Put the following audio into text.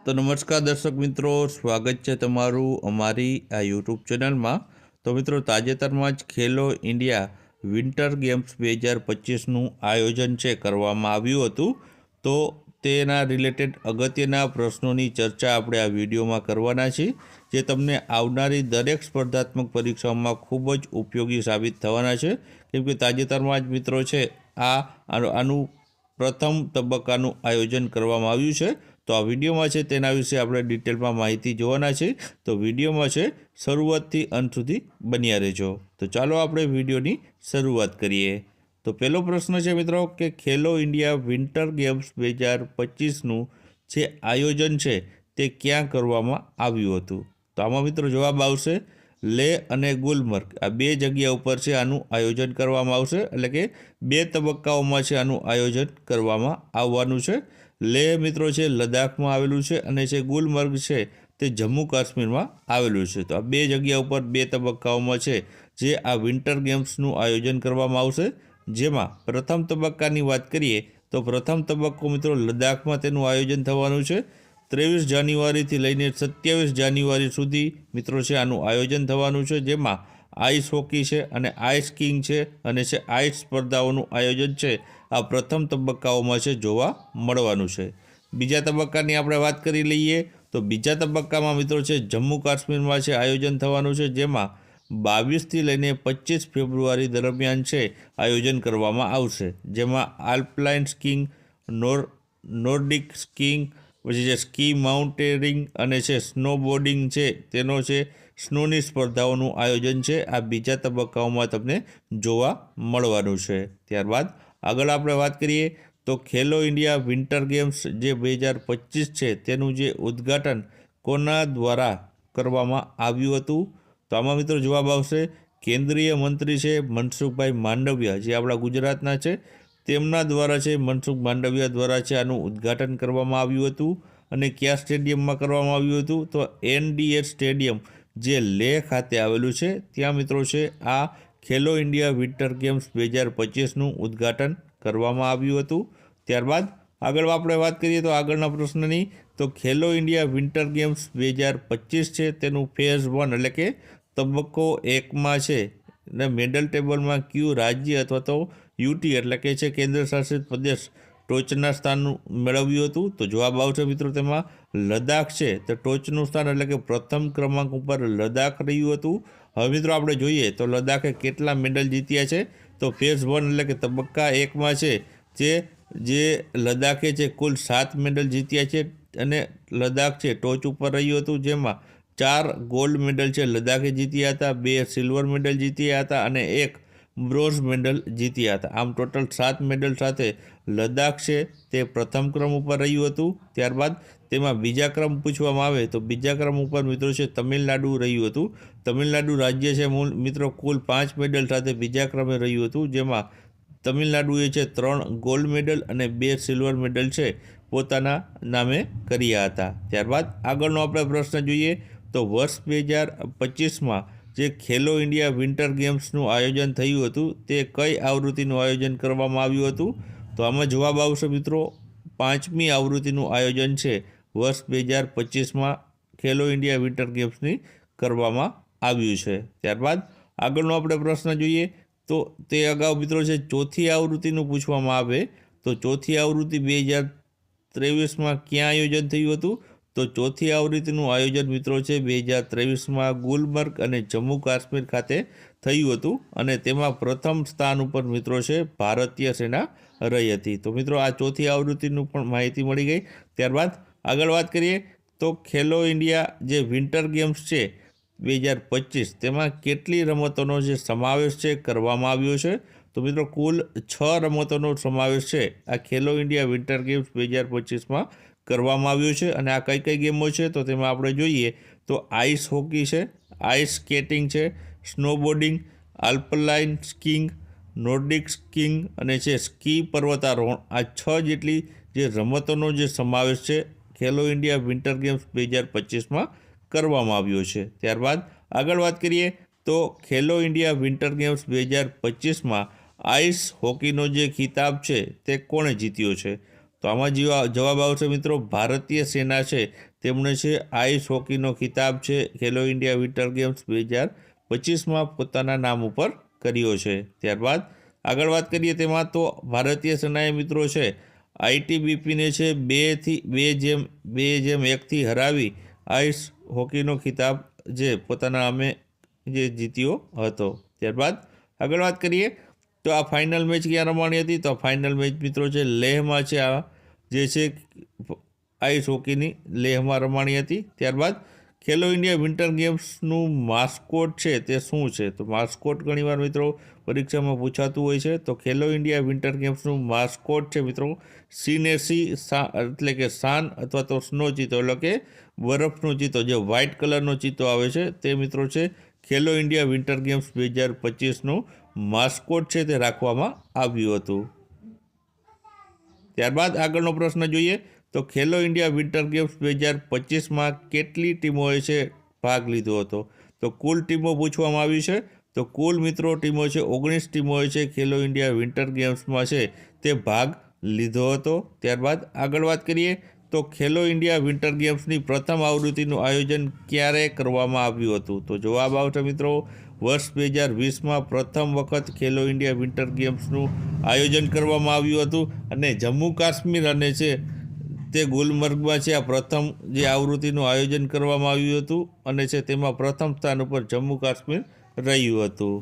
તો નમસ્કાર દર્શક મિત્રો, સ્વાગત છે તમારું અમારી આ યુટ્યુબ ચેનલમાં। તો મિત્રો, તાજેતરમાં જ ખેલો ઇન્ડિયા વિન્ટર ગેમ્સ 2025નું આયોજન છે કરવામાં આવ્યું હતું। તો તેના રિલેટેડ અગત્યના પ્રશ્નોની ચર્ચા આપણે આ વિડીયોમાં કરવાના છીએ, જે તમને આવનારી દરેક સ્પર્ધાત્મક પરીક્ષાઓમાં ખૂબ જ ઉપયોગી સાબિત થવાના છે, કેમ કે તાજેતરમાં જ મિત્રો છે આનું પ્રથમ તબક્કાનું આયોજન કરવામાં આવ્યું છે। તો આ વિડીયોમાં છે તેના વિશે આપણે ડિટેલમાં માહિતી જોવાના છે। તો વિડીયોમાં છે શરૂઆતથી અંત સુધી બન્યા રહેજો। તો ચાલો આપણે વિડીયોની શરૂઆત કરીએ। તો પહેલો પ્રશ્ન છે મિત્રો કે ખેલો ઇન્ડિયા વિન્ટર ગેમ્સ 2025નું જે આયોજન છે તે ક્યાં કરવામાં આવ્યું હતું? તો આમાં મિત્રો જવાબ આવશે લેહ અને ગુલમર્ગ, આ બે જગ્યા ઉપર છે આનું આયોજન કરવામાં આવશે। એટલે કે બે તબક્કાઓમાં છે આનું આયોજન કરવામાં આવવાનું છે। લેહ મિત્રો છે લદ્દાખમાં આવેલું છે અને જે ગુલમર્ગ છે તે જમ્મુ કાશ્મીરમાં આવેલું છે। તો આ બે જગ્યા ઉપર બે તબક્કાઓમાં છે જે આ વિન્ટર ગેમ્સનું આયોજન કરવામાં આવશે। જેમાં પ્રથમ તબક્કાની વાત કરીએ તો પ્રથમ તબક્કો મિત્રો લદ્દાખમાં તેનું આયોજન થવાનું છે। 23 જાન્યુઆરીથી લઈને 27 જાન્યુઆરી સુધી મિત્રો છે આનું આયોજન થવાનું છે, જેમાં આઈસ હોકી છે અને આઈસ સ્કીઇંગ છે અને છે આઈસ સ્પર્ધાઓનું આયોજન છે આ પ્રથમ તબક્કાઓમાં છે જોવા મળવાનું છે। બીજા તબક્કાની આપણે વાત કરી લઈએ તો બીજા તબક્કામાં મિત્રો છે જમ્મુ કાશ્મીરમાં છે આયોજન થવાનું છે, જેમાં 22થી લઈને 25 ફેબ્રુઆરી દરમિયાન છે આયોજન કરવામાં આવશે। જેમાં આલ્પલાઇન સ્કીઇંગ, નોર્ડિક સ્કીઇંગ, પછી જે સ્કી માઉન્ટેનિંગ અને છે સ્નો બોર્ડિંગ છે તેનો છે સ્નોની સ્પર્ધાઓનું આયોજન છે આ બીજા તબક્કાઓમાં તમને જોવા મળવાનું છે। ત્યારબાદ આગળ આપણે વાત કરીએ તો ખેલો ઇન્ડિયા વિન્ટર ગેમ્સ જે 2025 છે તેનું જે ઉદ્ઘાટન કોના દ્વારા કરવામાં આવ્યું હતું? તો આમાં મિત્રો જવાબ આવશે કેન્દ્રીય મંત્રી છે મનસુખભાઈ માંડવિયા, જે આપણા ગુજરાતના છે, તેમના દ્વારા છે મનસુખ માંડવિયા દ્વારા છે આનું ઉદ્ઘાટન કરવામાં આવ્યું હતું। અને કયા સ્ટેડિયમમાં કરવામાં આવ્યું હતું? તો NDS સ્ટેડિયમ જે લેહ ખાતે આવેલું છે ત્યાં મિત્રો છે આ ખેલો ઇન્ડિયા વિન્ટર ગેમ્સ 2025નું ઉદ્ઘાટન કરવામાં આવ્યું હતું। ત્યારબાદ આગળ આપણે વાત કરીએ તો આગળના પ્રશ્નની, તો ખેલો ઇન્ડિયા વિન્ટર ગેમ્સ 2025 છે તેનું ફેઝ 1 એટલે કે તબક્કો 1માં છે અને મેડલ ટેબલમાં કયું રાજ્ય અથવા તો યુટી એટલે કે છે કેન્દ્ર શાસિત પ્રદેશ ટોચના સ્થાન મેળવ્યું હતું? તો જવાબ આવશે મિત્રો તેમાં લદ્દાખ છે તો ટોચનું સ્થાન એટલે કે પ્રથમ ક્રમાંક ઉપર લદ્દાખ રહ્યું હતું। હવે મિત્રો આપણે જોઈએ તો લદ્દાખે કેટલા મેડલ જીત્યા છે? તો ફેઝ 1 એટલે કે તબક્કા 1માં છે જે લદ્દાખે છે કુલ 7 મેડલ જીત્યા છે અને લદ્દાખ છે ટોચ ઉપર રહ્યું હતું, જેમાં 4 ગોલ્ડ મેડલ છે લદ્દાખે જીત્યા હતા, 2 સિલ્વર મેડલ જીત્યા હતા અને 1 બ્રોન્ઝ મેડલ જીત્યા હતા। આમ ટોટલ 7 મેડલ સાથે લદ્દાખ છે તે પ્રથમ ક્રમ ઉપર રહ્યું હતું। ત્યારબાદ તેમાં બીજા ક્રમ પૂછવામાં આવે તો બીજા ક્રમ ઉપર મિત્રો છે તમિલનાડુ રહ્યું હતું। તમિલનાડુ રાજ્ય છે મિત્રો કુલ 5 મેડલ સાથે બીજા ક્રમે રહ્યું હતું, જેમાં તમિલનાડુએ છે 3 ગોલ્ડ મેડલ અને 2 સિલ્વર મેડલ છે પોતાના નામે કર્યા હતા। ત્યારબાદ આગળનો આપણે પ્રશ્ન જોઈએ તો વર્ષ 2025માં જે ખેલો ઇન્ડિયા વિન્ટર ગેમ્સનું આયોજન થયું હતું તે કઈ આવૃત્તિનું આયોજન કરવામાં આવ્યું હતું? તો આમાં જવાબ આવશે મિત્રો 5મી આવૃત્તિનું આયોજન છે વર્ષ 2025માં ખેલો ઇન્ડિયા વિન્ટર ગેમ્સની કરવામાં આવ્યું છે। ત્યારબાદ આગળનો આપણે પ્રશ્ન જોઈએ તો તે અગાઉ મિત્રો છે ચોથી આવૃત્તિનું પૂછવામાં આવે તો ચોથી આવૃત્તિ 2023માં ક્યાં આયોજન થયું હતું? તો ચોથી આવૃત્તિનું આયોજન મિત્રો છે 2023માં ગુલમર્ગ અને જમ્મુ કાશ્મીર ખાતે થયું હતું અને તેમાં પ્રથમ સ્થાન ઉપર મિત્રો છે ભારતીય સેના રહી હતી। તો મિત્રો આ ચોથી આવૃત્તિનું પણ માહિતી મળી ગઈ। ત્યારબાદ આગળ વાત કરીએ તો ખેલો ઇન્ડિયા જે વિન્ટર ગેમ્સ છે 2025 તેમાં કેટલી રમતોનો જે સમાવેશ છે કરવામાં આવ્યો છે? તો મિત્રો કુલ 6 રમતોનો સમાવેશ છે આ ખેલો ઇન્ડિયા વિન્ટર ગેમ્સ 2025માં કરવામાં આવ્યું છે। અને આ કઈ કઈ ગેમો છે તો તેમાં આપણે જોઈએ તો આઈસ હોકી છે, આઈસ સ્કેટિંગ છે, સ્નોબોર્ડિંગ, આલ્પલાઇન સ્કીઇંગ, નોર્ડિક સ્કીઇંગ અને છે સ્કી પર્વતારોહણ, આ 6 જેટલી જે રમતોનો જે સમાવેશ છે ખેલો ઇન્ડિયા વિન્ટર ગેમ્સ 2025માં કરવામાં આવ્યો છે। ત્યારબાદ આગળ વાત કરીએ તો ખેલો ઇન્ડિયા વિન્ટર ગેમ્સ 2025માં આઈસ હોકીનો જે ખિતાબ છે તે કોણે જીત્યો છે? તો આમાં જવાબ આવશે મિત્રો ભારતીય સેના છે તેમણે છે આઈસ હોકીનો ખિતાબ છે ખેલો ઇન્ડિયા વિન્ટર ગેમ્સ 2025માં પોતાના નામ ઉપર કર્યો છે। ત્યારબાદ આગળ વાત કરીએ તેમાં તો ભારતીય સેનાએ મિત્રો છે આઈટીબીપીને છે 2-1થી હરાવી આઈસ હોકીનો ખિતાબ જે પોતાના નામે જે જીત્યો હતો। ત્યારબાદ આગળ વાત કરીએ તો આ ફાઇનલ મેચ ક્યાં રમાણી હતી, તો ફાઇનલ મેચ મિત્રો છે લેહમાં છે, આ જે છે આઈસ હોકીની લેહમાં રમાણી હતી। ત્યારબાદ ખેલો ઇન્ડિયા વિન્ટર ગેમ્સનું માસ્કોટ છે તે શું છે, તો માસ્કોટ ઘણીવાર મિત્રો પરીક્ષામાં પૂછાતું હોય છે। તો ખેલો ઇન્ડિયા વિન્ટર ગેમ્સનું માસ્કોટ છે મિત્રો સીનેસી એટલે કે સાન અથવા તો સ્નો ચિત્તો એટલે કે બરફનો ચિત્તો જે વ્હાઇટ કલરનો ચિત્તો આવે છે તે મિત્રો છે ખેલો ઇન્ડિયા વિન્ટર ગેમ્સ 2025નું માસ્કોટ છે તે રાખવામાં આવ્યું હતું। ત્યારબાદ આગળનો પ્રશ્ન જોઈએ તો ખેલો ઇન્ડિયા વિન્ટર ગેમ્સ 2025માં કેટલી ટીમોએ છે ભાગ લીધો હતો, તો કુલ ટીમો પૂછવામાં આવી છે। તો કુલ મિત્રો ટીમો છે 19 ટીમોએ છે ખેલો ઇન્ડિયા વિન્ટર ગેમ્સમાં છે તે ભાગ લીધો હતો। ત્યારબાદ આગળ વાત કરીએ તો ખેલો ઇન્ડિયા વિન્ટર ગેમ્સની પ્રથમ આવૃત્તિનું આયોજન ક્યારે કરવામાં આવ્યું હતું, તો જવાબ આવશે મિત્રો વર્ષ 2020માં પ્રથમ વખત ખેલો ઇન્ડિયા વિન્ટર ગેમ્સનું આયોજન કરવામાં આવ્યું હતું અને જમ્મુ કાશ્મીર અને છે તે ગુલમર્ગમાં છે આ પ્રથમ જે આવૃત્તિનું આયોજન કરવામાં આવ્યું હતું અને છે તેમાં પ્રથમ સ્થાન ઉપર જમ્મુ કાશ્મીર રહ્યું હતું।